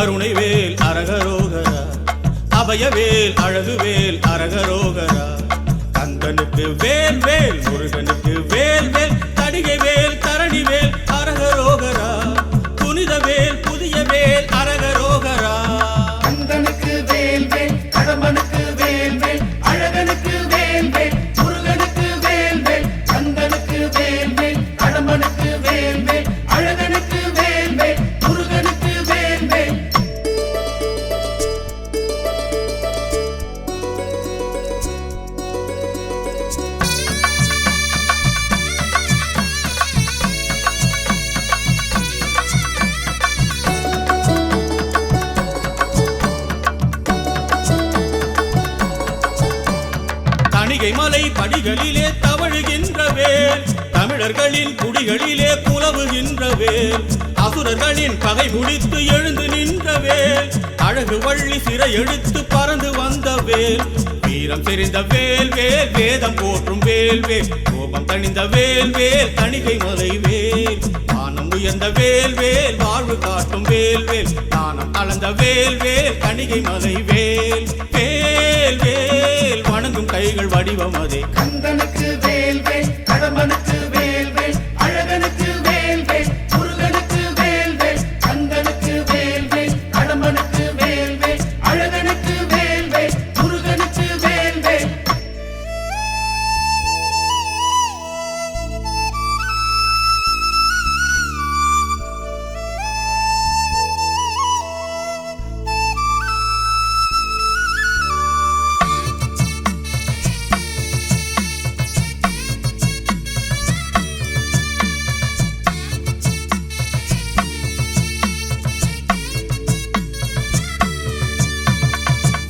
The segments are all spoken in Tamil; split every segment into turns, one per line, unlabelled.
கருணைவேல் அரகரோகரா, அபயவேல் அழகுவேல் அரகரோகரா. கந்தனுக்கு வேல் வேல், முருகனுக்கு வேல் வேல், கடிகை வேல் தரணிவேல் அரகரோகரா. புனித வேல் புதிய வேல் அரகரோகரா.
கந்தனுக்கு வேல் வேல், கடம்பனுக்கு வேல் வேல், அழகனுக்கு வேல் வேல், முருகனுக்கு வேல் வேல். கந்தனுக்கு வேல் வேல், கடம்பனுக்கு வேல் வேல், அழகனுக்கு வேல் வேல், முருகனுக்கு வேல் வேல்.
தணிகை மலை படிகளிலே தவழுகின்ற வேல், தமிழர்களின் குடிகளிலே புலவுகின்ற வேல், அசுரர்களின் பகை முடித்து எழுந்து நின்ற வேல், அழகு வள்ளி சிறை எடுத்து பறந்து வந்த வேல், வீரம் தெரிந்த வேல் வேல், வேதம் போற்றும் வேல் வேல், கோபம் தணிந்த வேல் வேல், தணிகை மலை வேல், வானம் உயர்ந்த வேல் வேல், வாழ்வு காட்டும் வேல் வேல், தானம் அளந்த வேல் வேல், தணிகை மலை வேல். வேல் வேல் வணங்கும் கைகள் வடிவம் அதே.
கந்தனுக்கு வேல் வேல், கடம்பனுக்கு வேல் வேல், அழகனுக்கு வேல் வேல், முருகனுக்கு வேல் வேல். கந்தனுக்கு வேல் வேல், கடம்பனுக்கு வேல் வேல், அழகனுக்கு வேல் வேல், முருகனுக்கு வேல் வேல்.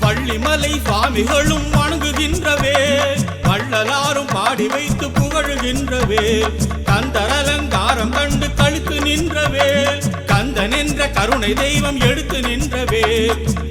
வள்ளிமலை சுவாமிகளும் வணங்குகின்றவே, வள்ளலாரும் பாடி வைத்து புகழுகின்றவே, கந்தர் அலங்காரம் கண்டு கழித்து நின்றவே, கந்தன் என்ற கருணை தெய்வம் எடுத்து நின்றவே,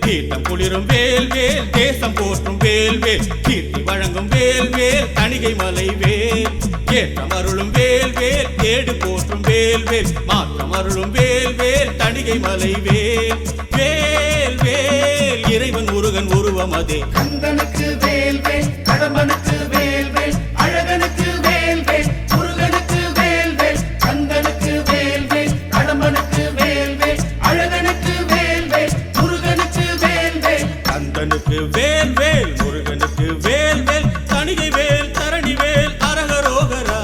கீர்த்தம் குளிரும் வேல் வேல், தேசம் போற்றும் வேல் வேல், கீர்த்தி வழங்கும் வேல் வேல், தணிகை மலை வேல், ஏற்றம் அருளும் வேல் வேல், கேடு போற்றும் வேல் வேல், மாற்றம் அருளும் வேல் வேல், தணிகை மலை வேல். வேல் வேல் இறைவன் முருகன் உருவம் அதே.
கந்தனுக்கு வேல் வேல், கடம்பனுக்கு வேல் வேல், அழகனுக்கு வேல் வேல், முருகனுக்கு வேல் வேல். கந்தனுக்கு வேல் வேல், கடம்பனுக்கு வேல் வேல், அழகனுக்கு வேல் வேல், முருகனுக்கு வேல் வேல்.
கந்தனுக்கு வேல் வேல், முருகனுக்கு வேல் வேல், தணிகை வேல் தரணி வேல் அரகரோகரா.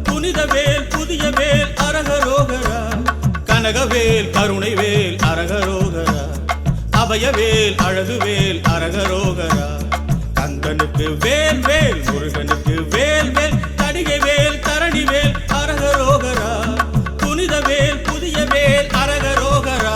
புனித வேல் புதிய வேல் அரகரோகரா. கனகவேல் கருணைவேல் அரகரோகரா, அபயவேல் அழகுவேல் அரகரோகரா. கந்தனுக்கு வேல் வேல், முருகனுக்கு வேல் வேல், கடிகை வேல் தரணி வேல் அரகரோகரா. புனித வேல் புதிய வேல் அரகரோகரா.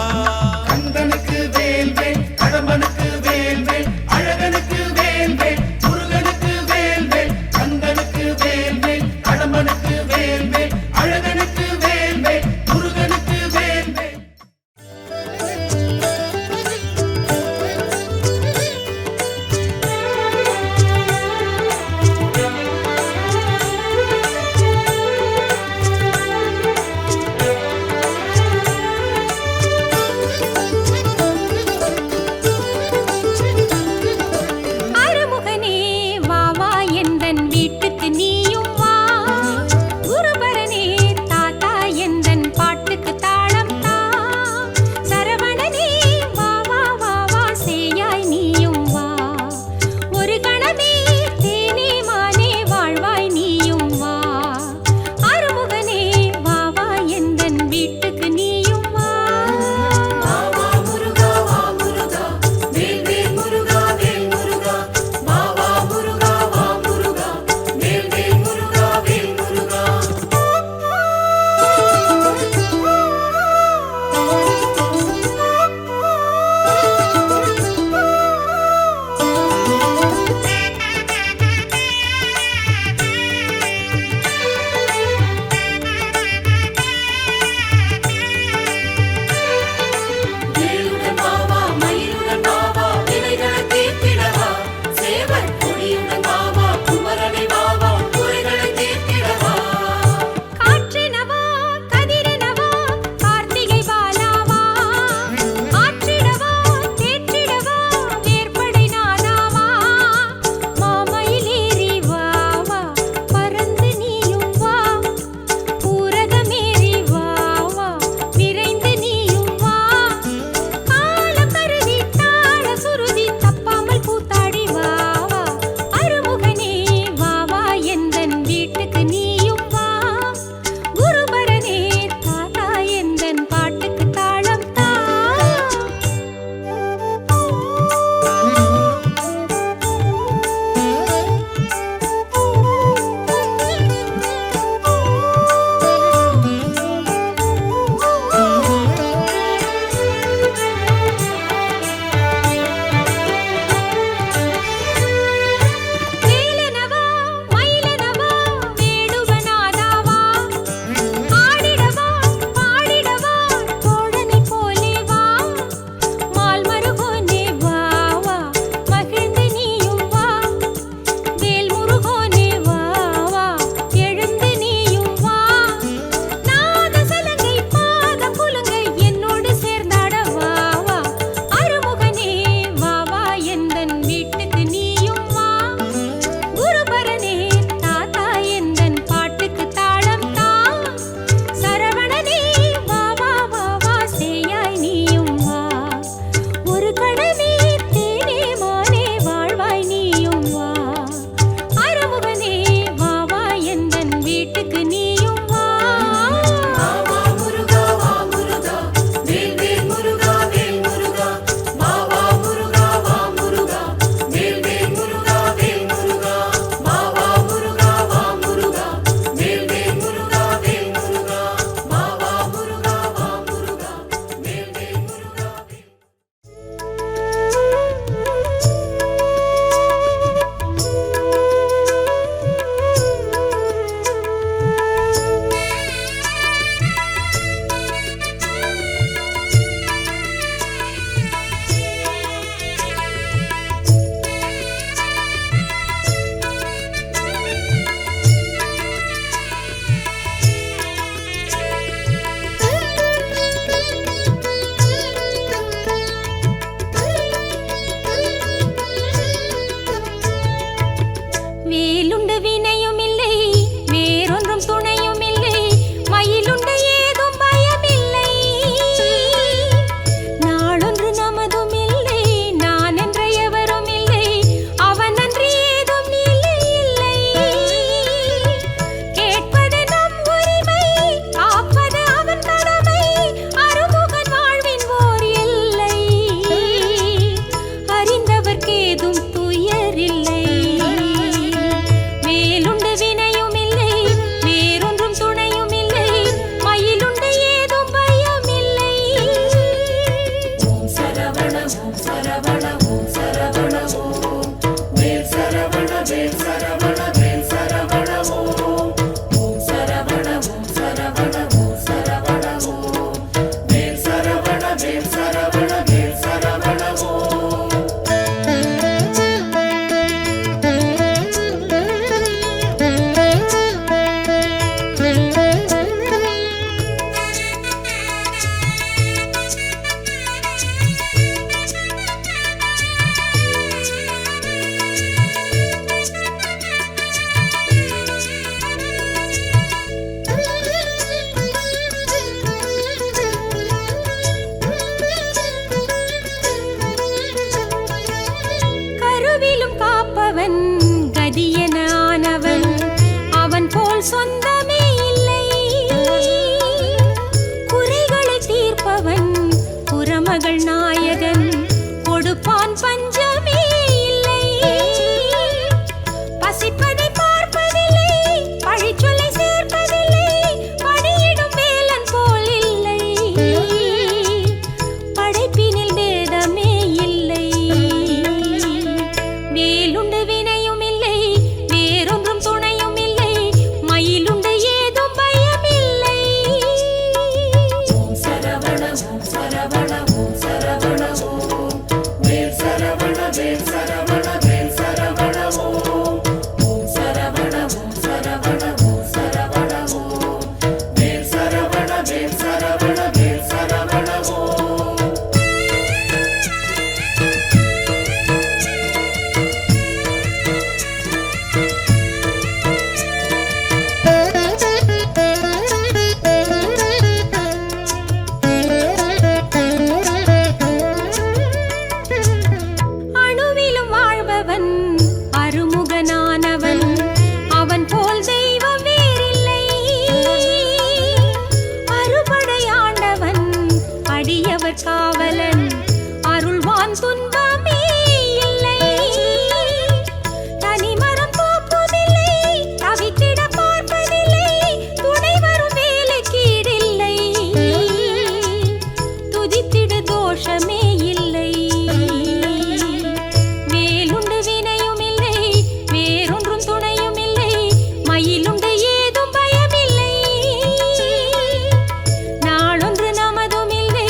கந்தனுக்கு வேல் வேல், கடம்பனுக்கு வேல் வேல், அழகனுக்கு வேல் வேல், முருகனுக்கு வேல் வேல். கந்தனுக்கு வேல் வேல், கடம்பனுக்கு வேல் வேல், அழகனுக்கு வேல் வேல், முருகனுக்கு வேல் வேல்.
வேல் வேல் வேலுண்டு வினையும் இல்லை வேறொன்றும் துணையும் இல்லை மயிலுண்டு ஏதும் பயமில்லை நாளொன்று நமதும் இல்லை நான் என்ற எவரும் இல்லை அவன் நன்றி ஏதும் இல்லை இல்லை கேட்பது நம் உரிமை காப்பது அவன் கடமை அருமுகன் வாழ்வின் ஓர் எல்லை அறிந்தவர்க்கு ஏதும் துயரில்லை வேலுண்டு வினையும் இல்லை வேறொன்றும் துணையும் இல்லை மயிலுண்டு ஏதும் பயமில்லை
ஓம் சரவண ஓம் சரவண ஓம் சரவண ஓம் வேல் சரவண வேல் சரவண வேல் சரவண ஓம் ஓம் சரவண ஓம் சரவண ஓம் சரவண ஓம் வேல் சரவண வேல் சரவண வேல் சரவண ஓம்
கருவிலும் காப்பவன் கதியன ஆனவன் அவன் போல் சொந்தமே இல்லை குறைகளை தீர்ப்பவன் குறமகள் நாயகன் கொடுப்பான் பஞ்சமே இல்லை பசிப்பதை பார்ப்பதில்லை பழிச்சொல்லை சேர்ப்பதில்லை பணியிடும் வேலன் போல் இல்லை படைப்பினில் பேதமே இல்லை வேலுண்டு வினையும் இல்லை வேறொன்றும் துணையும் இல்லை மயிலுண்டு ஏதும் பயமில்லை
ஓம் சரவண ஓம் சரவண ஓம் சரவண ஓம் வேல் சரவண வேல் சரவண வேல் சரவண ஓம் ஓம் சரவண ஓம் சரவண ஓம் சரவண ஓம் வேல் சரவண வேல் சரவண வேல் சரவண ஓம்
அணுவிலும் வாழ்பவன் அருமுகனானவன் அவன் போல் தெய்வம் வேறில்லை அறுபடையாண்டவன் அடியவர் காவலன் அருள்வான் துன்பமே இல்லை தனிமரம் போக்குவதில்லை தவித்திட பார்ப்பதில்லை துணை வரும் வேலைக்கீடில்லை துதித்திடு தோஷமே இல்லை வேலுண்டு வினையும் இல்லை வேறொன்றும் துணையும் இல்லை மயிலுண்டு ஏதும் பயமில்லை நாளொன்று நமதும் இல்லை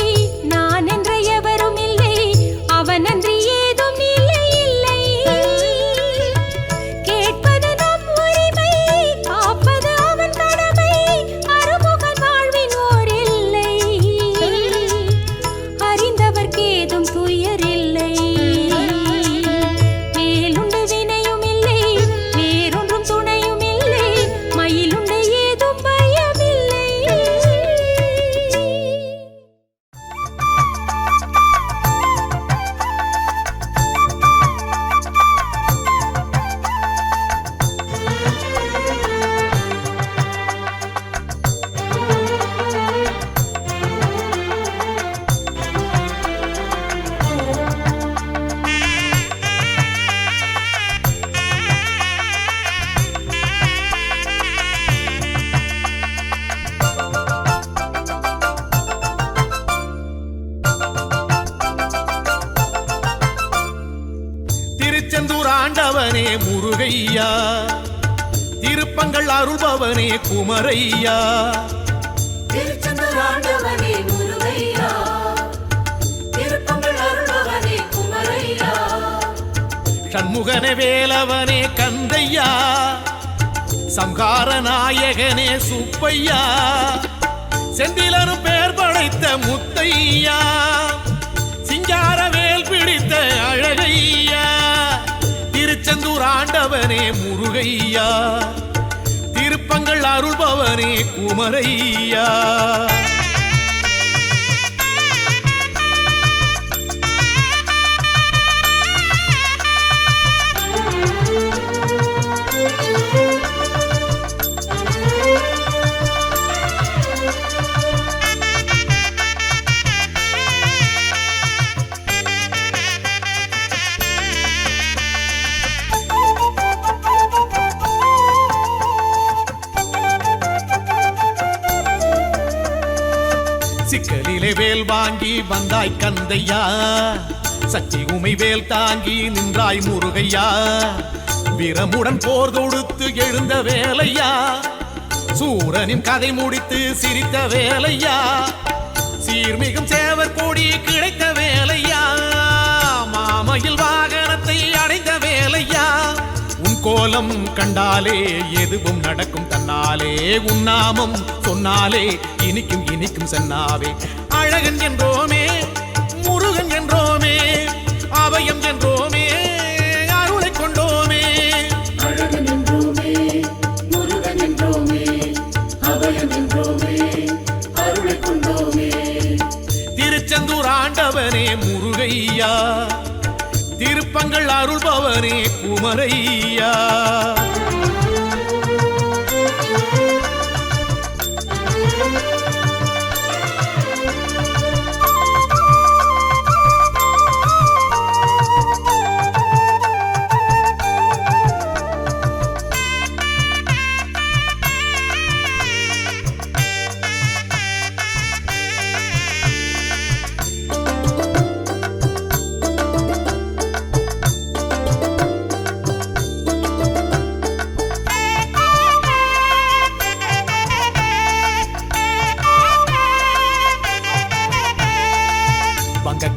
நான் என்ற எவரும் இல்லை அவன் நன்றி ஏதும் இல்லை இல்லை கேட்பது நம் உரிமை காப்பது அவன் கடமை அருமுகன் வாழ்வின் ஓர் எல்லை அறிந்தவர்க்கு ஏதும் துயரில்லை வேலுண்டு வினையும் இல்லை வேறொன்றும் துணையும் இல்லை மயிலுண்டு ஏதும் பயமில்லை
திருச்செந்தூர் ஆண்டவனே முருகையா திருப்பங்கள் அருள்பவனே குமரையா
திருச்செந்தூர் ஆண்டவனே முருகையா திருப்பங்கள் அருள்பவனே குமரையா
சண்முகனே வேலவனே கந்தையா சம்ஹார நாயகனே சுப்பையா செந்திலரும் பேர் படைத்த முத்தையா சிங்கார வேல் பிடித்த அழகையா
திருச்செந்தூர் ஆண்டவனே முருகையா, திருப்பங்கள் அருள்பவனே குமரையா. சிக்கலிலே வேல் வாங்கி வந்தாய் கந்தையா, சக்தி உமை வேல் தாங்கி நின்றாய் முருகையா. வீரமுடன் போர் தொடுத்து எழுந்த வேலையா, சூரனின் கதை முடித்து சிரித்த வேலையா. சீர்மிகும் சேவர் கொடி கிடைத்த வேலையா, மாமையில் வாகனத்தை அடைந்த வேலையா. உன் கோலம் கண்டாலே எதுவும் நடக்கும் தன்னாலே, உன் நாமம் சொன்னாலே இனிக்கும் இனிக்கும் சென்னாவே. அழகன் என்றோமே முருகன் என்றோமே, அபயம் என்றோமே அருளை கொண்டோமே.
அழகன் என்றோமே முருகன் என்றோமே, அபயம் என்றோமே அருளை கொண்டோமே.
திருச்செந்தூர் ஆண்டவனே முருகையா, திருப்பங்கள் அருள்பவனே குமரையா.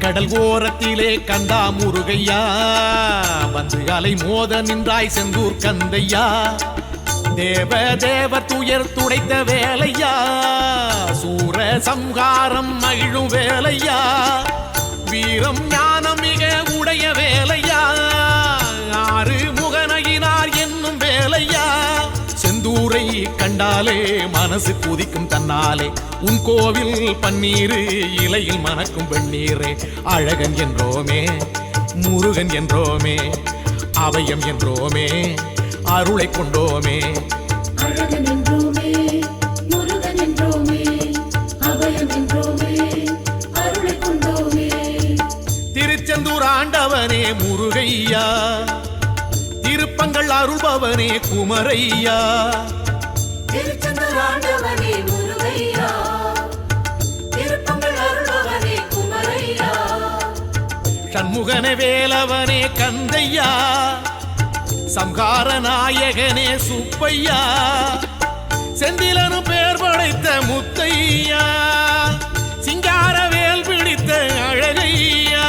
கடல் ஓரத்திலே கண்டா முருகையா, வந்து அலை மோத நின்றாய் செந்தூர் கந்தையா. தேவ தேவ துயர் துடைத்த வேலையா, சூர சம்ஹாரம் மகிழும் வேலையா. வீரம் ஞானம் மிக உடைய வேலையா, ஆறு முகனகினார் என்னும் வேலையா. செந்தூரை கண்டாலே மனசு குதிக்கும் தன்னாலே, உன் கோவில் பன்னீரு இலையில் மணக்கும் வெண்ணீரே. அழகன் என்றோமே முருகன் என்றோமே, அபயம் என்றோமே அருளை கொண்டோமே.
அழகன் என்றோமே முருகன் என்றோமே, அபயம் என்றோமே அருளை கொண்டோமே.
திருச்செந்தூர் ஆண்டவனே முருகையா, திருப்பங்கள் அருள்பவனே குமரையா.
திருச்செந்தூர் ஆண்டவனே முருகையா, திருப்பங்கள் அருள்பவனே குமரையா.
சண்முகனே வேலவனே கந்தையா, சம்ஹார நாயகனே சுப்பையா. செந்திலனு பேர் படைத்த முத்தையா, சிங்கார வேல் பிடித்த அழகையா.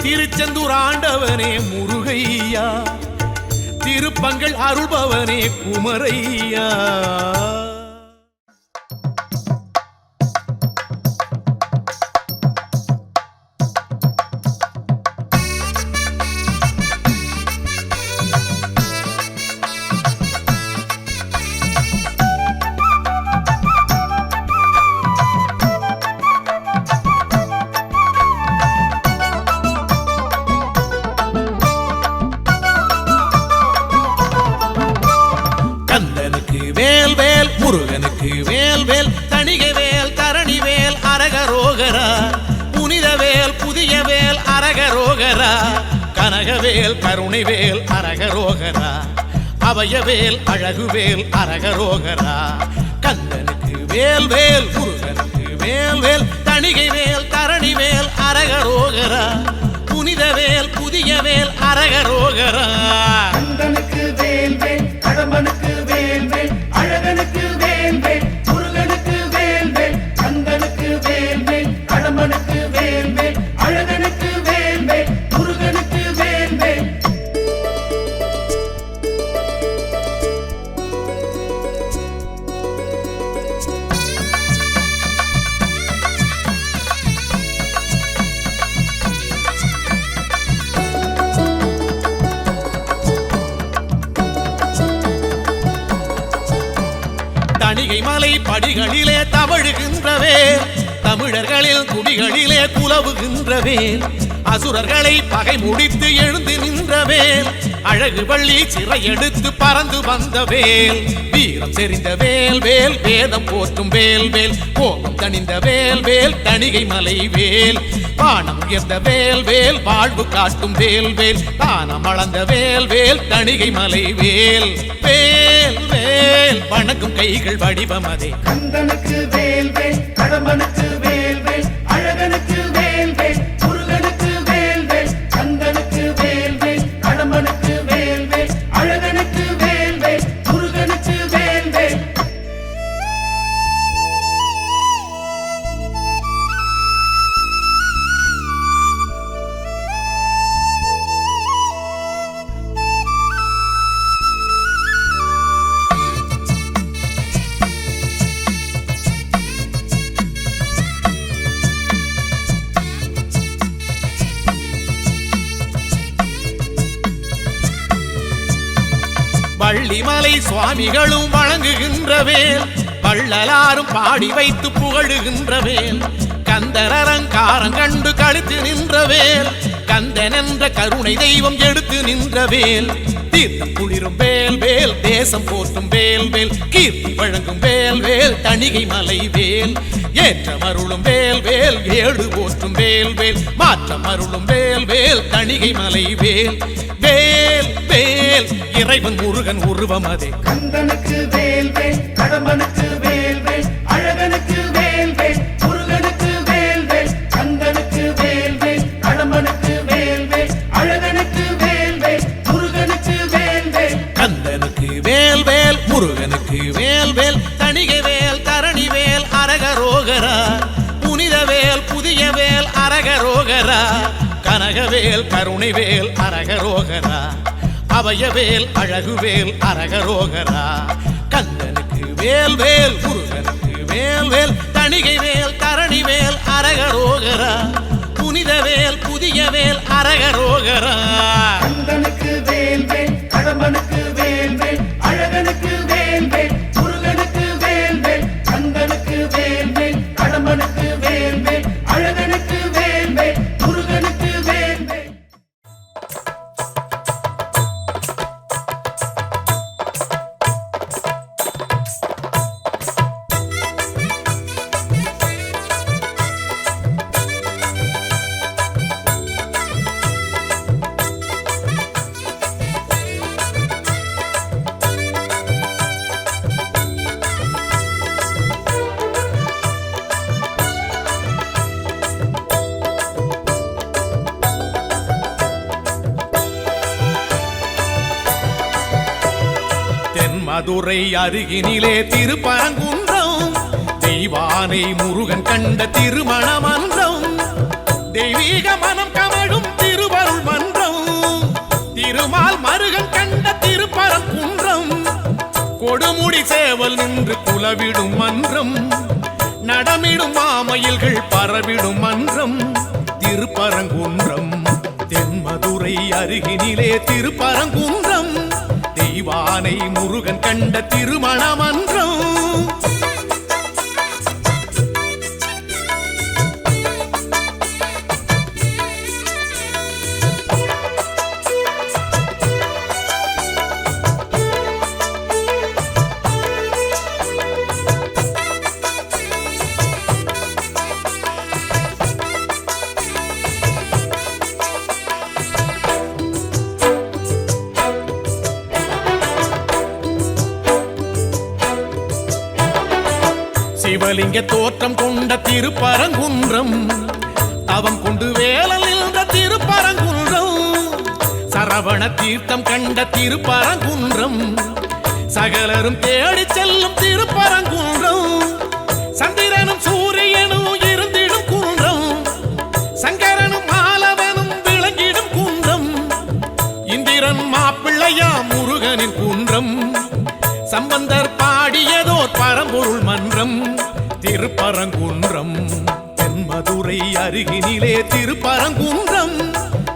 திருச்செந்தூர் ஆண்டவனே முருகையா, திருப்பங்கள் அருள்பவனே குமரையா. முருகனுக்கு வேல் வேல், தணிகை வேல், தரணி வேல், அரகரோகரா. புனித வேல், புதிய வேல், அரகரோகரா. கனகவேல், கருணை வேல், அரகரோகரா. அபயவேல், அழகுவேல், அரகரோகரா. கந்தனுக்கு வேல் வேல், முருகனுக்கு வேல் வேல், தணிகை வேல், தரணி வேல், அரகரோகரா. புனித வேல், புதிய வேல், அரகரோகரா.
கந்தனுக்கு வேல் வேல், கடம்பனுக்கு வேல் வேல், அழகனுக்கு வேல் வேல், முருகனுக்கு வேல் வேல். கந்தனுக்கு வேல் வேல், கடம்பனுக்கு வேல் வேல், அழகனுக்கு வேல் வேல், முருகனுக்கு வேல் வேல்.
தணிகை மலை படிகளிலே தவழுகின்றவே தமிழர்களில் குடிகளிலே குலவுகின்றவே அசுரர்களை பகை முடித்து எழுந்து நின்றவேல் அழகு வள்ளி சிறை எடுத்து பறந்து வந்தவேல் வீரம் செறிந்த வேல் வேல் வேதம் போற்றும் வேல் வேல் கோபம் தணிந்த வேல் வேல் தணிகை மலை வேல் வானம் உயர்ந்த வேல் வேல் வாழ்வு காட்டும் வேல் வேல் தானம் அளந்த வேல் வேல் தணிகை மலை வேல் வேல் வேல் வணங்கும் கைகள் வடிவம் அதே
கந்தனுக்கு வேல் வேல் கடம்பனுக்கு வேல் வேல் அழகனுக்கு வேல் வேல் முருகனுக்கு வேல் வேல் கந்தனுக்கு வேல் வேல் கடம்பனுக்கு வேல் வேல் அழகனுக்கு வேல் வேல் முருகனுக்கு வேல் வேல்
வள்ளிமலை சுவாமிகளும் வழங்குகின்றவேல் வள்ளலாரும் பாடி வைத்து புகழுகின்றவேல் கந்தரங்காரம் கண்டு கழித்து நின்றவேல் கந்தன் என்ற கருணை தெய்வம் எடுத்து நின்றவேல் தீர்த்தம் குளிரும் வேல் வேல் தேசம் போற்றும் வேல் வேல் கீர்த்தி வழங்கும் வேல் வேல் தணிகை மலை வேல் ஏற்றம் அருளும் வேல் வேல் ஏடு போற்றும் வேல் வேல் மாற்றம் அருளும் வேல் வேல் தணிகை மலை வேல் வேல் வேல் இறைவன் முருகன் உருவம் அதே
கந்தனுக்கு வேல் வேல் கடம்பனுக்கு வேல் வேல் அழகனுக்கு வேல் வேல் முருகனுக்கு வேல் வேல் கந்தனுக்கு வேல் வேல் கடம்பனுக்கு வேல் வேல் அழகனுக்கு வேல் வேல் முருகனுக்கு வேல் வேல்
கந்தனுக்கு வேல் வேல் முருகனுக்கு வேல் வேல் தணிகை வேல் தரணி வேல் அரகரோகரா புனித வேல் புதிய வேல் அரகரோகரா கனகவேல் கருணைவேல் அரகரோகரா அபயவேல் அழகுவேல் அரகரோகரா கந்தனுக்கு வேல் வேல் முருகனுக்கு வேல் வேல் தணிகை வேல் தரணி வேல் அரகரோகரா புனித வேல் புதிய வேல் அரகரோகரா
கந்தனுக்கு வேல் வேல் கடம்பனுக்கு வேல் வேல் அழகனுக்கு வேல் வேல் முருகனுக்கு வேல் வேல் கந்தனுக்கு வேல் வேல் கடம்பனுக்கு வேல் வேல் அழகனுக்கு வேல் வேல் முருகனுக்கு வேல் வேல்
மதுரை அருகினிலே திருப்பரங்குன்றம் தெய்வானை முருகன் கண்ட திருமணமன்றம் தெய்வீக மனம் கமழும் திருவருள் மன்றம் திருமால் மருகன் கண்ட திருப்பரங்குன்றம் கொடுமுடி சேவல் நின்று குலவிடும் மன்றம் நடமிடும் மாமயில்கள் பரவிடும் மன்றம் திருப்பரங்குன்றம் தென்மதுரை அருகினிலே திருப்பரங்குன்றம் தெய்வானை முருகன் கண்ட திருமணமன்றம் சிவலிங்க தோற்றம் கொண்ட திருப்பரங்குன்றம் தவம் கொண்டு வேலல் நின்ற திருப்பரங்குன்றம் சரவண தீர்த்தம் கண்ட திருப்பரங்குன்றம் சகலரும் தேடி செல்லும் திருப்பரங்குன்றம் சந்திரனும் சூரியனும் இருந்திடும் குன்றம் சங்கரனும் மாலவனும் விளங்கிடும் குன்றம் இந்திரன் மாப்பிள்ளையா முருகனின் குன்றம் சம்பந்தர் பாடியதோர் பரம்பொருள் மன்றம் திருப்பரங்குன்றம் தென்மதுரை அருகினிலே திருப்பரங்குன்றம்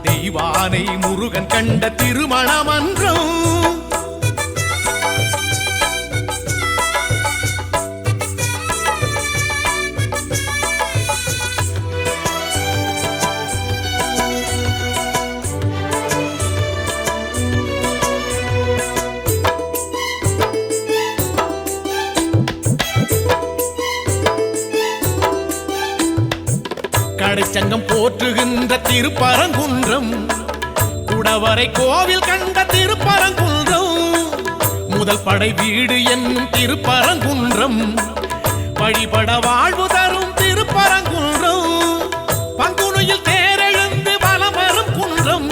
தெய்வானை முருகன் கண்ட திருமணமன்றம் கடைச்சங்கம் போற்றுகின்ற திருப்பரங்குன்றம், குடவரை கோவில் கண்ட திருப்பரங்குன்றம், முதல் படை வீடு என்னும் திருப்பரங்குன்றம், வழிபட வாழ்வு தரும் திருப்பரங்குன்றம், பங்குனியில் தேரெழுந்து வலம் வரும் குன்றம்,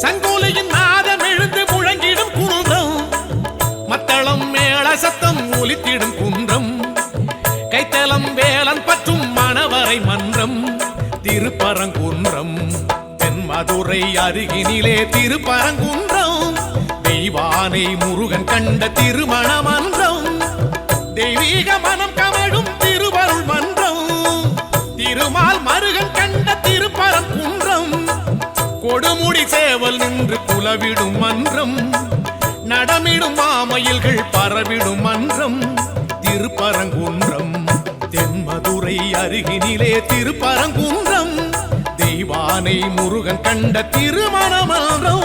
சங்கோலியின் நாதம் எழுந்து முழங்கிடும் குன்றம், மத்தளம் மேள சத்தம் ஒலித்திடும் குன்றம், கைத்தலம் வேலன் பற்றும் மணவரை மன்றம் திருப்பரங்குன்றம், தென்மதுரை அருகினிலே திருப்பரங்குன்றம், தெய்வானை முருகன் கண்ட திருமண மன்றம், தெய்வீக மனம் கமழும் திருவருள் மன்றம், திருமால் மருகன் கண்ட திருப்பரங்குன்றம், கொடுமுடி சேவல் நின்று குலவிடும் மன்றம், நடமிடும் மாமயில்கள் பரவிடும் மன்றம் திருப்பரங்குன்றம், தென்மதுரை அருகினிலே திருப்பரங்குன்றம், தெய்வானை முருகன் கண்ட திருமண மன்றம்.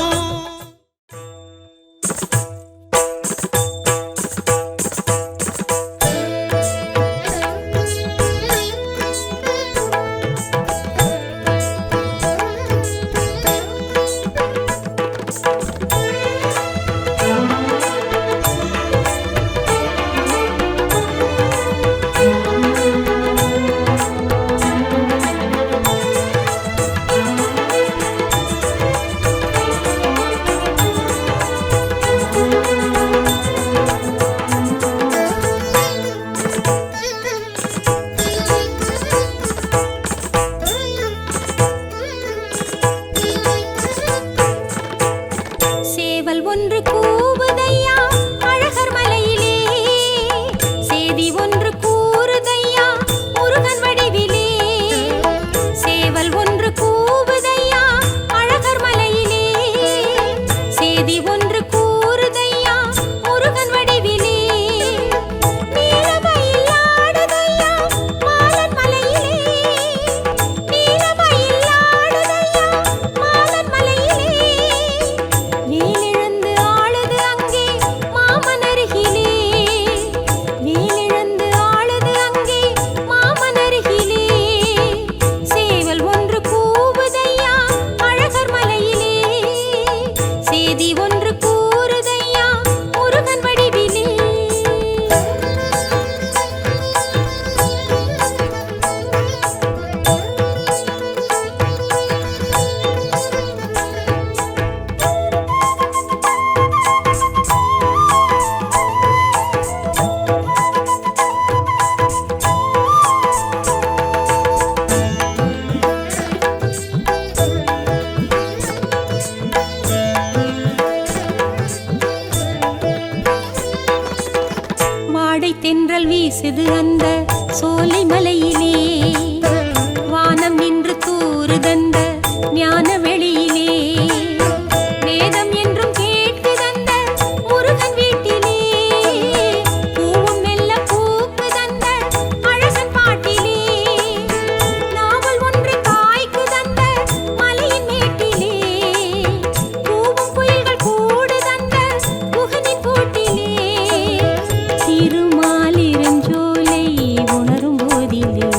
தென்றல் வீசுது அந்த சோலை மலையிலே, வானம் நின்று தூறுதந்த ஞான வெளியிலே, வேதம் என்றும் கேட்குதந்த முருகன் வீட்டிலே, பூவும் மெல்ல பூக்குதந்த அழகன் பாட்டிலே, நாவல் ஒன்று காய்க்குதந்த மலையின் மேட்டிலே, பூவும் குயில்கள் கூடுதந்த குகனின் கூட்டிலே, திருமாலிருஞ்சோலை உணரும் போதிலே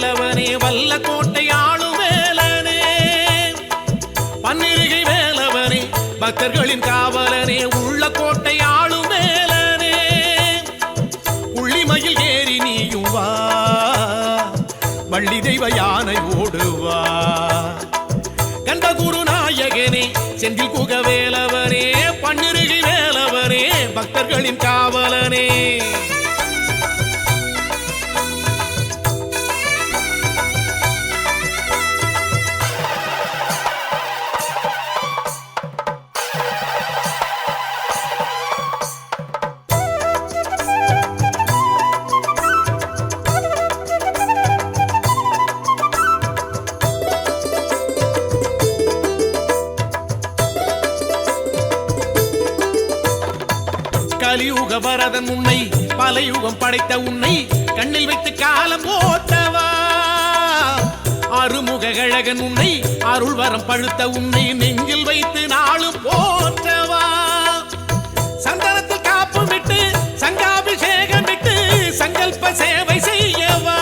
வேலவனே வல்ல கோட்டை ஆளும் வேலனே பன்னிருகை வேலவனே பக்தர்களின் காவலனே உள்ள கோட்டை ஆளும் வேலனே உள்ளிமயில் ஏறி நீயும் வா வள்ளி தெய்வ யானை ஓடுவா கண்ட குருநாயகனே செந்தில் குக வேலவனே பன்னிருகை வேலவனே பக்தர்களின் காவலனே கலியுக வரதன் உன்னை பல யுகம் படைத்த உன்னை கண்ணில் வைத்து காலம் போட்டவா அருமுக அழகன் உன்னை அருள் வரம் பழுத்த உன்னை நெஞ்சில் வைத்து நாளும் போற்றவா சந்தனத்தில் காப்பு விட்டு சங்காபிஷேகம் விட்டு சங்கல்ப சேவை செய்யவா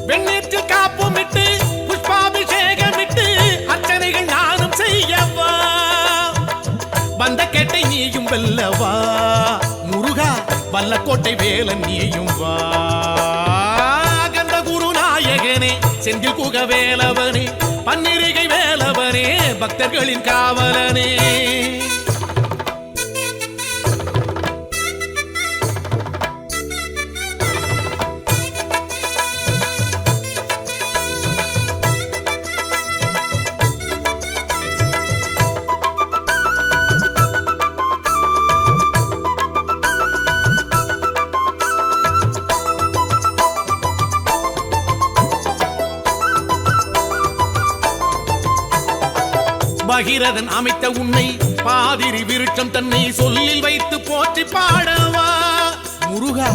வெண்ணேற்றில் காப்பு விட்டு புஷ்பாபிஷேகம் விட்டு அர்ச்சனைகள் நானும் செய்யவா வந்த கேட்டை நீயும் வெல்லவா முருகா வல்லக்கோட்டை வேலன் நீயும் வா கந்த குருநாயகனே செந்தில் குக வேலவனே பன்னிருகை வேலவனே பக்தர்களின் காவலனே பகிரதன் அமைத்த உன்னை பாதிரி விருட்சம் தன்னை சொல்லில் வைத்து போற்றி பாடவா முருகா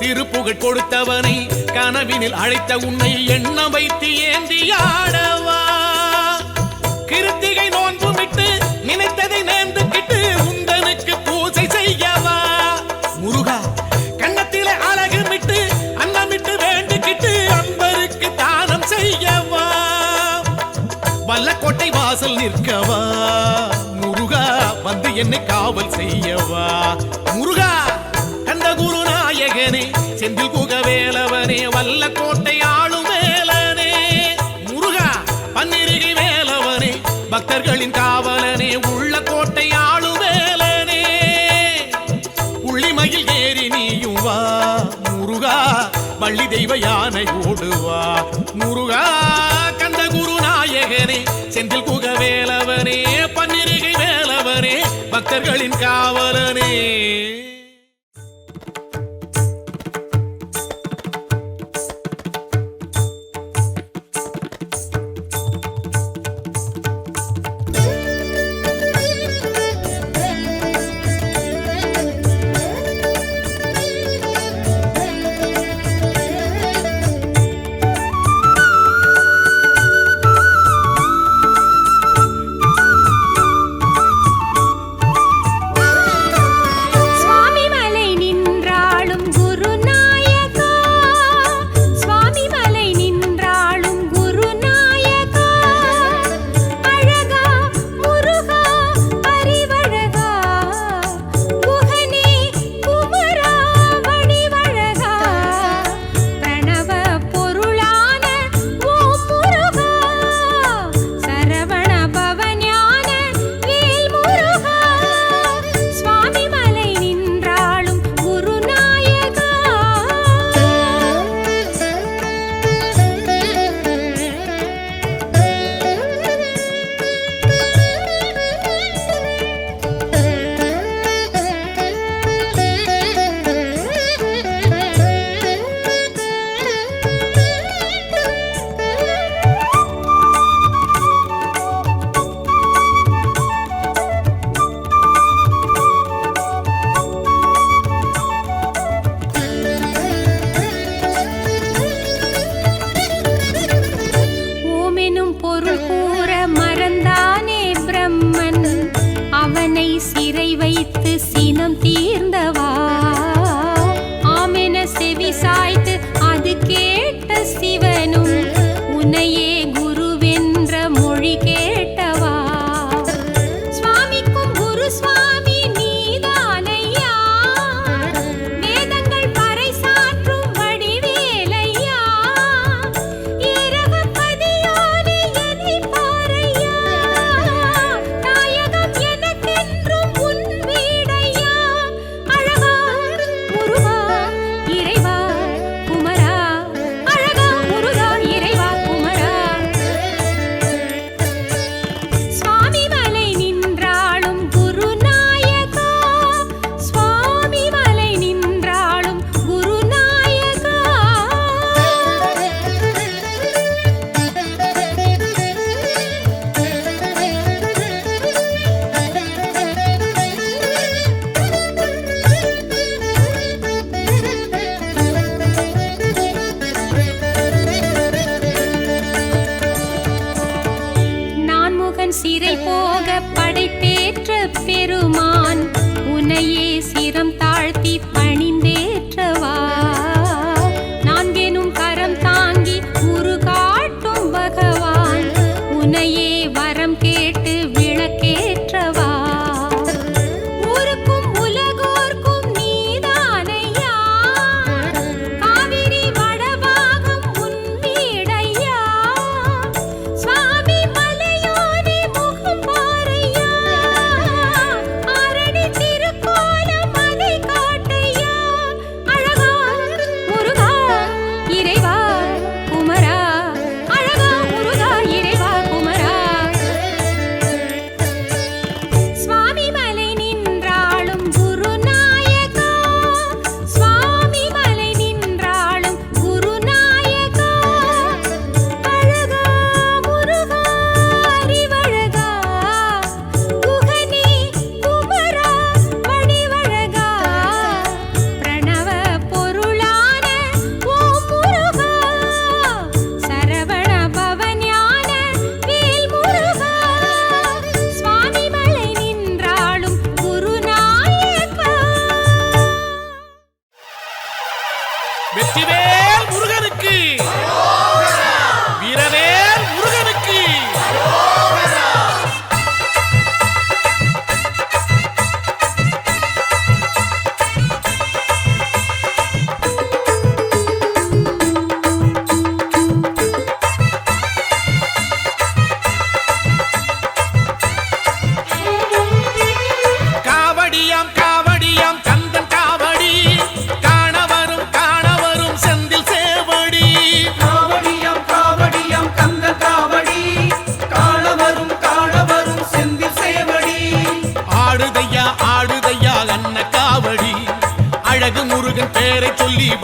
திருப்புகழ் கொடுத்தவனை கனவினில் அழைத்த உன்னை எண்ணம் வைத்து ஏந்தியாடவா கிருத்திகை நோன்பு விட்டு நினைத்ததை நேர்ந்து கிட்டு உந்தனுக்கு பூஜை செய்யவா முருகா கண்ணத்திலே அழகு விட்டு அன்னமிட்டு வேண்டிக்கிட்டு அன்பருக்கு தானம் செய்யவா வல்லக்கோட்டை வாசல் நிற்கவா முருகா வந்து என்னை காவல் செய்யவா முருகா கந்த குருநாயகனே செந்தில் குக வேலவனே வல்லக்கோட்டை ஆளும் வேலனே முருகா பன்னிருகை வேலவனே பக்தர்களின் காவலனே உள்ள கோட்டை ஆளும் வேலனே புள்ளிமயில் ஏறி நீயும் வா முருகா வள்ளி தெய்வ யானை ஓடுவா முருகா கந்த குருநாயகனே செந்தில் குக வேலவனே பன்னிருகை வேலவனே பக்தர்களின் காவலனே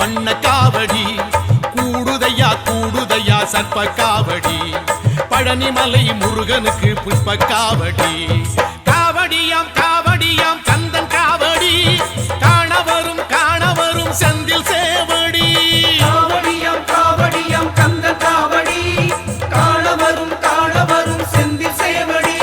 வண்ண காவடி கூடுதையா கூடுதையா சர்ப்ப காவடி பழனிமலை முருகனுக்கு புஷ்ப காவடி காவடியாம் காவடியாம் கந்தன் காவடி காண வரும் செந்தில் சேவடி
காவடியாம் காவடியாம் கந்த காவடி காண வரும் செந்தில் சேவடி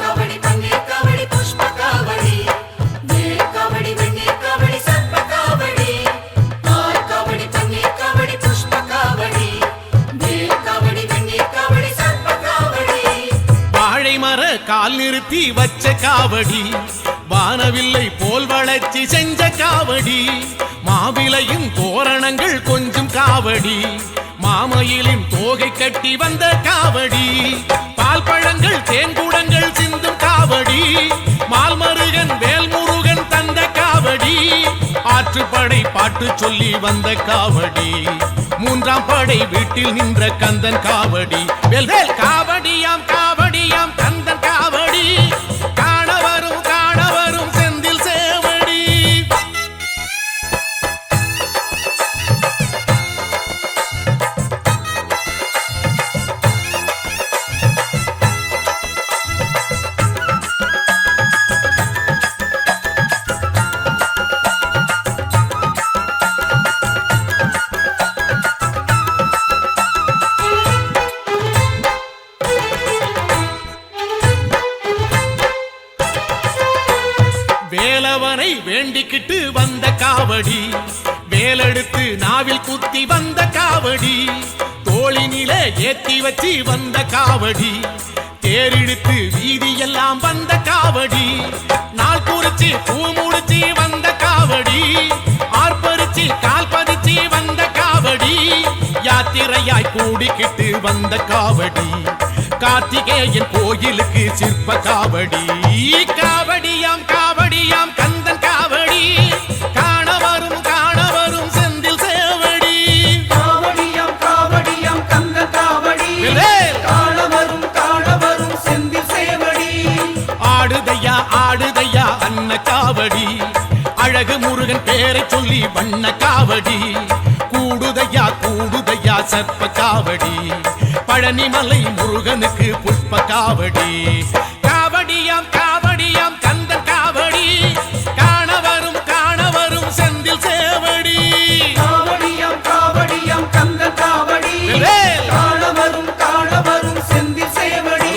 காவடி பன்னீர் காவடி புஷ்ப காவடி வேல் காவடி வெண்ணீர் காவடி சர்ப்ப காவடி காவடி பன்னீர் காவடி புஷ்ப காவடி வேல் காவடி வெண்ணீர் காவடி சர்ப்ப காவடி
வாழை மர கால் நிறுத்தி வச்ச காவடி வானவில்லை போல் வளர்ச்சி செஞ்ச காவடி மாவிலையும் தோரணங்கள் கொஞ்சம் காவடி மாமயிலின் தோகை கட்டி வந்த காவடி பால் பழங்கள் தேன்குடங்கள் சிந்தும் காவடி மால்மருகன் வேல்முருகன் தந்த காவடி ஆற்றுப்படை பாட்டு சொல்லி வந்த காவடி மூன்றாம் படை வீட்டில் நின்ற கந்தன் காவடி வேல் காவடியாம் காவடியாம் கந்தன் காவடி காண வரும் செந்தில் சேவடி வேலவனை வேண்டிக்கிட்டு வந்த காவடி வேலெடுத்து நாவில் குத்தி வந்த காவடி தோளினிலே ஏத்தி வச்சு வந்த காவடி தேரிழுத்து வீதியெல்லாம் வந்த காவடி நாள் குறிச்சி பூ முடிச்சு வந்த காவடி ஆர்ப்பரிச்சு கால் பதிச்சு வந்த காவடி யாத்திரையாய் கூடிக்கிட்டு வந்த காவடி கார்த்திகேயன் கோயிலுக்கு சிற்ப காவடி காவடியாம் காவடியாம் கந்தன் காவடி காண வரும் செந்தில் சேவடி
காவடியாம் காவடியாம் கந்த காவடி
வேல்.
காண வரும் செந்தில் சேவடி
ஆடுதையா அன்ன காவடி அழகு முருகன் பேரை சொல்லி வண்ண காவடி கூடுதையா சர்ப்ப காவடி பழனிமலை முருகனுக்கு புஷ்ப காவடி காவடியாம் காவடியாம் கந்தன் காவடி காண வரும் செந்தில் சேவடி
காவடியாம் காவடியாம் கந்த காவடி
வேல்.
காண வரும் செந்தில் சேவடி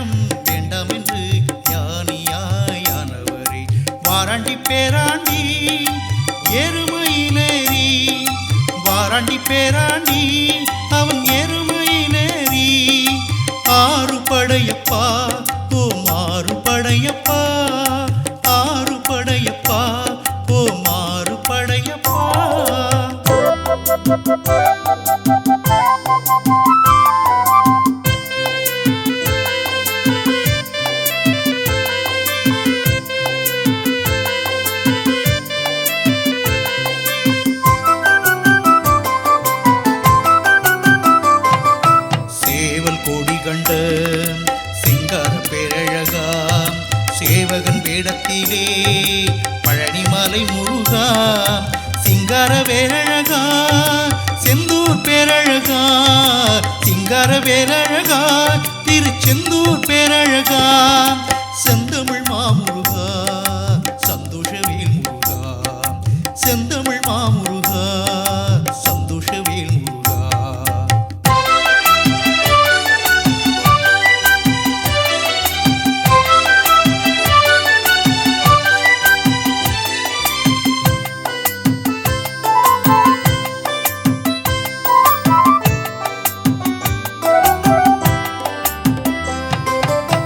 பழம் வேண்டாம் என்று ஞானியானவரே வாராண்டி பேராண்டி எருமையிலேறி வாராண்டி பேராண்டி அவன் எருமையிலேறி ஆறு படையப்பா ஓ மாறு படையப்பா ஆறு படையப்பா ஓ மாறு படையப்பா சேவல் கொடி கண்ட சிங்கார பேரழகா சேவகன் வேடத்திலே பழனிமலை முருகா சிங்கார வேரழகா செந்தூர் பேரழகா சிங்கார வேரழகா திருச்செந்தூர் பேரழகா செந்தமிழ் மாமுருகா சந்தோஷவேல் முருகா செந்தமிழ் மாமுருகா சந்தோஷவேல் முருகா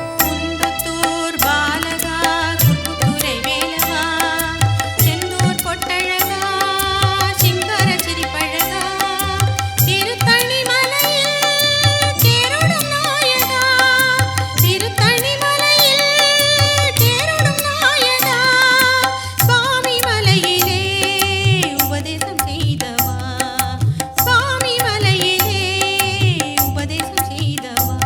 குன்றத்தூர் பாலகா குறுக்குத்துறை வேலவா செந்தூர் பொட்டழகா சிங்கர சிரிப்பழகா திருத்தணி மலையில் தேரோடும் நாயகா திருத்தணி மலையில் தேரோடும் நாயகா சுவாமி மலையிலே உபதேசம் செய்தவா சுவாமி மலையிலே உபதேசம் செய்தவா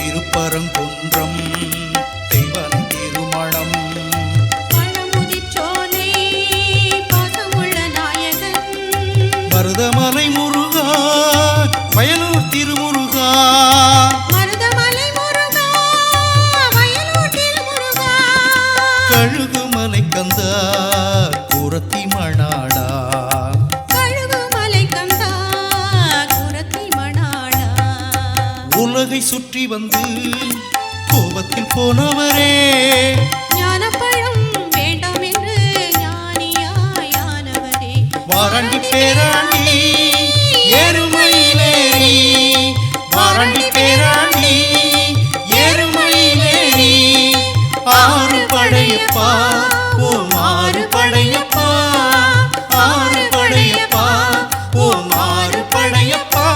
திருப்பரங்குன்றம் தெய்வன் திருமணம்
பழமுதிர்ச்சோலை பாசமுள்ள நாயகன்
மருதமலை முருகா வயலூர் திருமுருகா
மருதமலை முருகா வயலூர் திருமுருகா
கழுகுமலை கந்தா கூரத்தி மணாடா
கழுகுமலை கந்தா குரத்தி மணாளா
உலகை சுற்றி வந்து கோபத்தில் போனவரே
ஞானப்பழம் வேண்டாம் என்று ஞானியானவரே
வாராண்டி பேராண்டி எருமையிலேறி வாராண்டி பேராண்டி எருமையிலேறி ஆறு படையப்பா ஓ மாறு படையப்பா ஆறு படையப்பா ஓ மாறு படையப்பா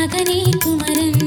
மகனே குமரன்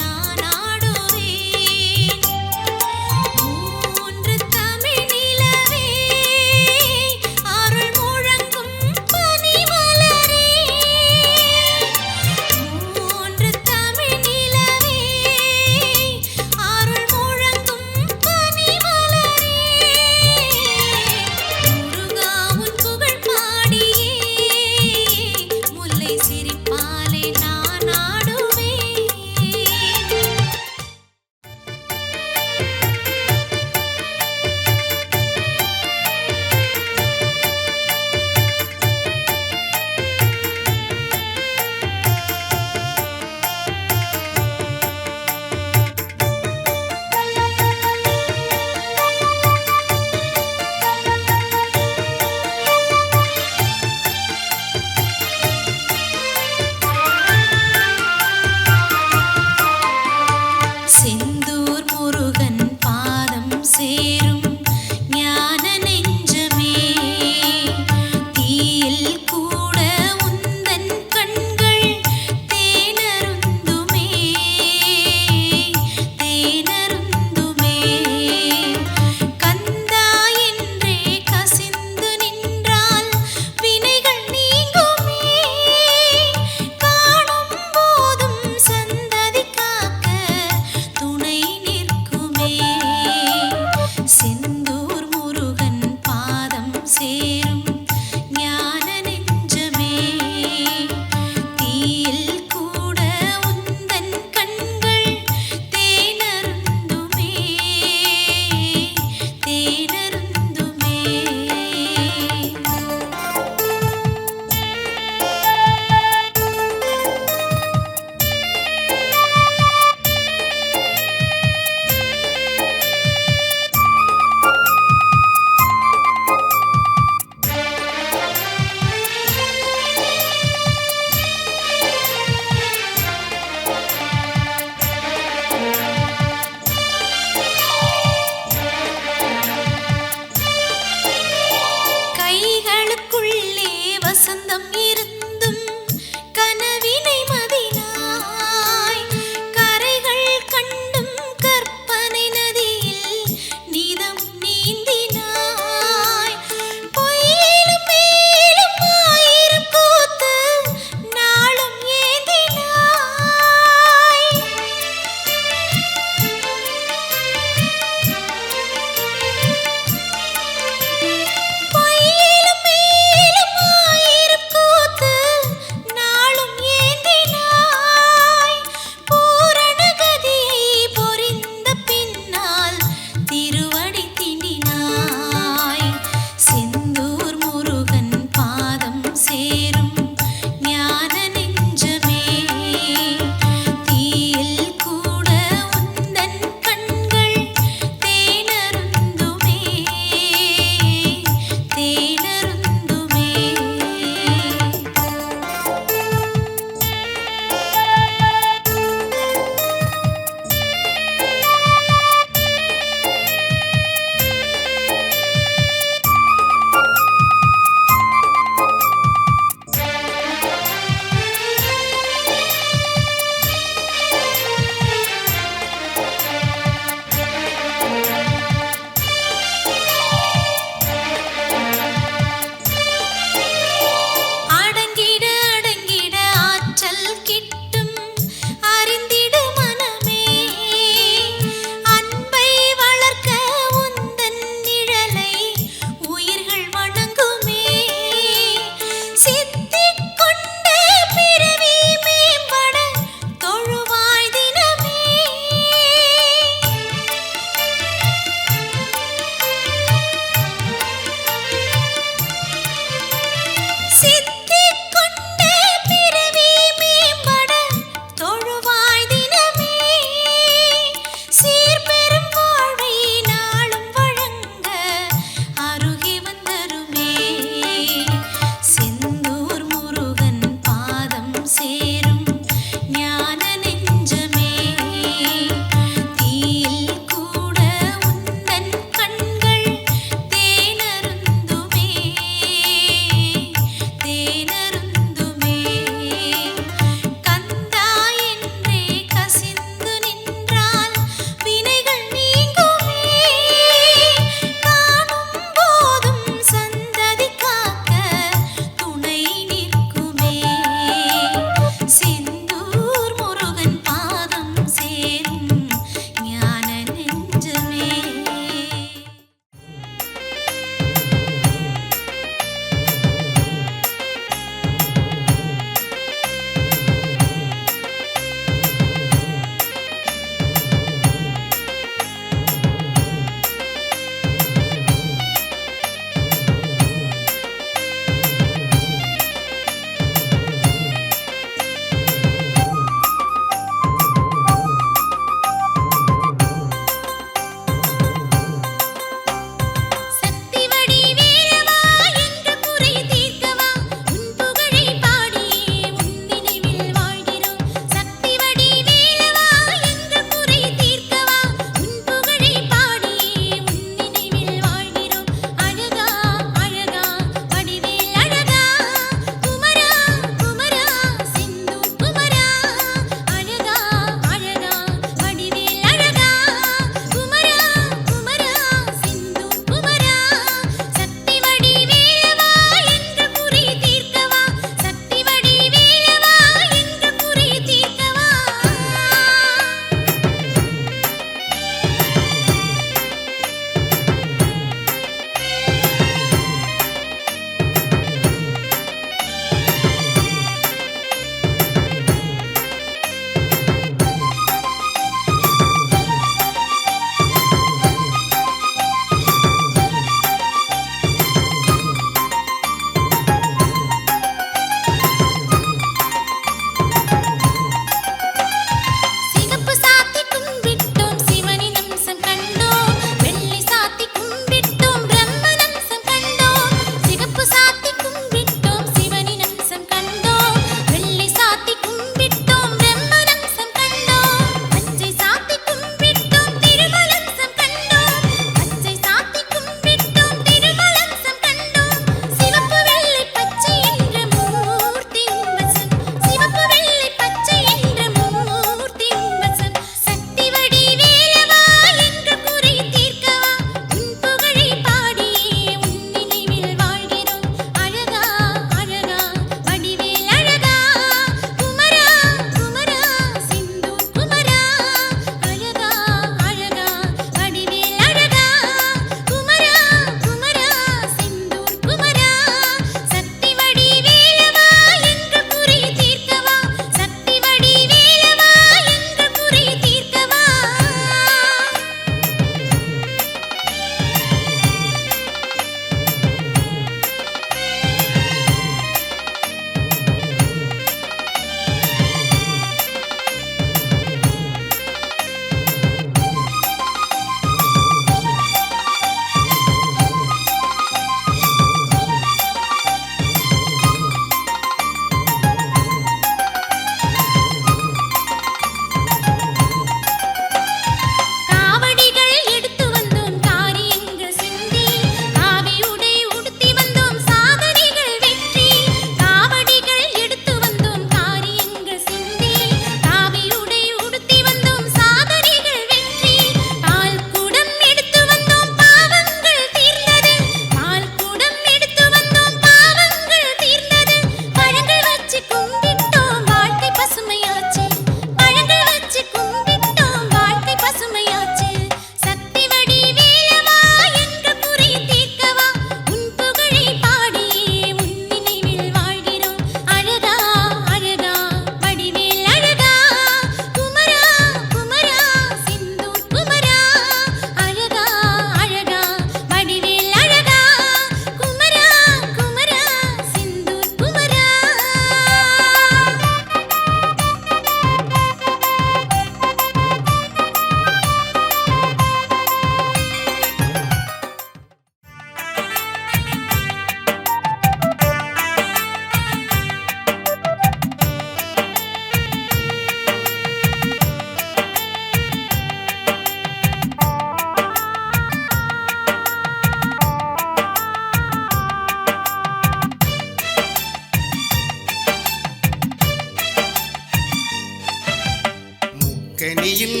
முக்கனியில்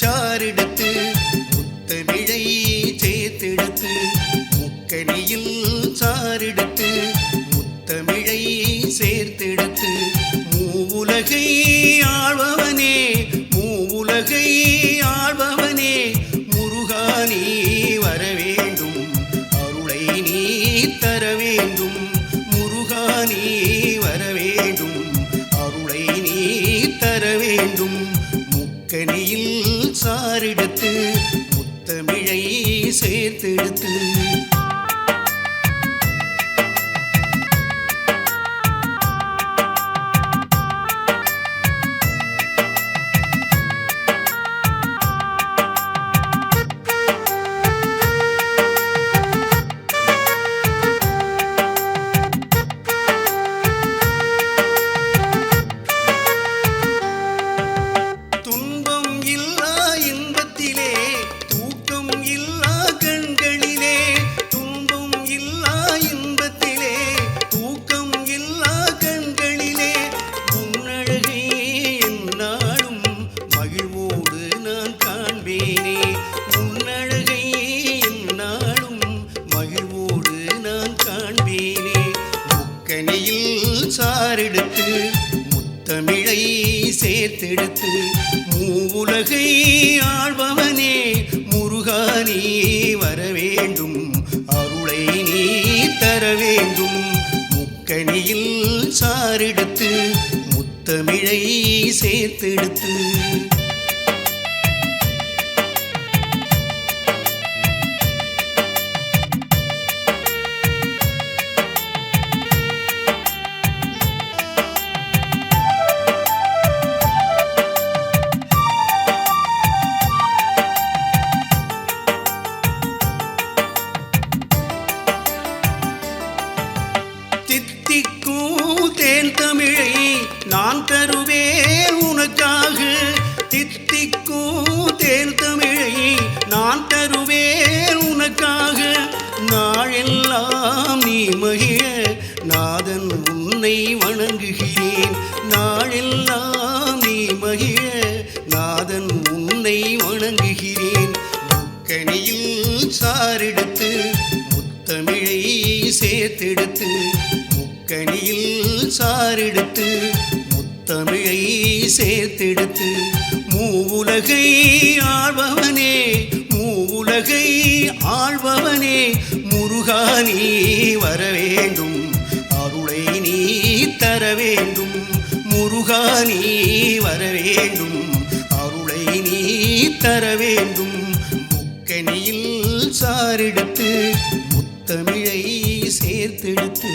சாரெடுத்து முத்தமிழை சேர்த்தெடுத்து முக்கனியில் சாரெடுத்து முத்தமிழை சேர்த்தெடுத்து மூவுலகை ஆள்பவனே மூவுலகை ஆள்பவனே முருகா நீ வர வேண்டும் அருளை நீ தர வேண்டும் முருகா நீ வர வேண்டும் அருளை நீ தர வேண்டும் முக்கனியில் சாரெடுத்து முத்தமிழை சேர்த்தெடுத்து துன்பம் இல்லா இன்பத்திலே தூக்கம் இல்லா கண்களிலே துன்பம் இல்லா இன்பத்திலே தூக்கம் இல்லா கண்களிலே உன்னழகை என்னாலும் மகிழ்வோடு நான் காண்பேனே உன்னழகை என்னாலும் மகிழ்வோடு நான் காண்பேனே முக்கனியில் சாரெடுத்து முத்தமிழை சேர்த்தெடுத்து மூவுலகை ஆள்பவனே முருகா நீ வர வேண்டும் அருளை நீ தர வேண்டும் முக்கனியில் சாரெடுத்து முத்தமிழை சேர்த்தெடுத்து தித்திக்கும் தேன் தமிழை நான் தருவேன் உனக்காக தித்திக்கும் தேன் தமிழை நான் தருவேன் உனக்காக நாளெல்லாம் நீ மகிழ நாதன் உன்னை வணங்குகிறேன் நாளெல்லாம் நீ மகிழ நாதன் உன்னை வணங்குகிறேன் முக்கனியில் சாரெடுத்து முத்தமிழை சேர்த்தெடுத்து முக்கனியில் சாரெடுத்து முத்தமிழை சேர்த்தெடுத்து மூவுலகை ஆள்பவனே மூவுலகை ஆள்பவனே முருகா நீ வர வேண்டும் அருளை நீ தர வேண்டும் முருகா நீ வர வேண்டும் அருளை நீ தர வேண்டும் முக்கனியில் சாரெடுத்து முத்தமிழை சேர்த்தெடுத்து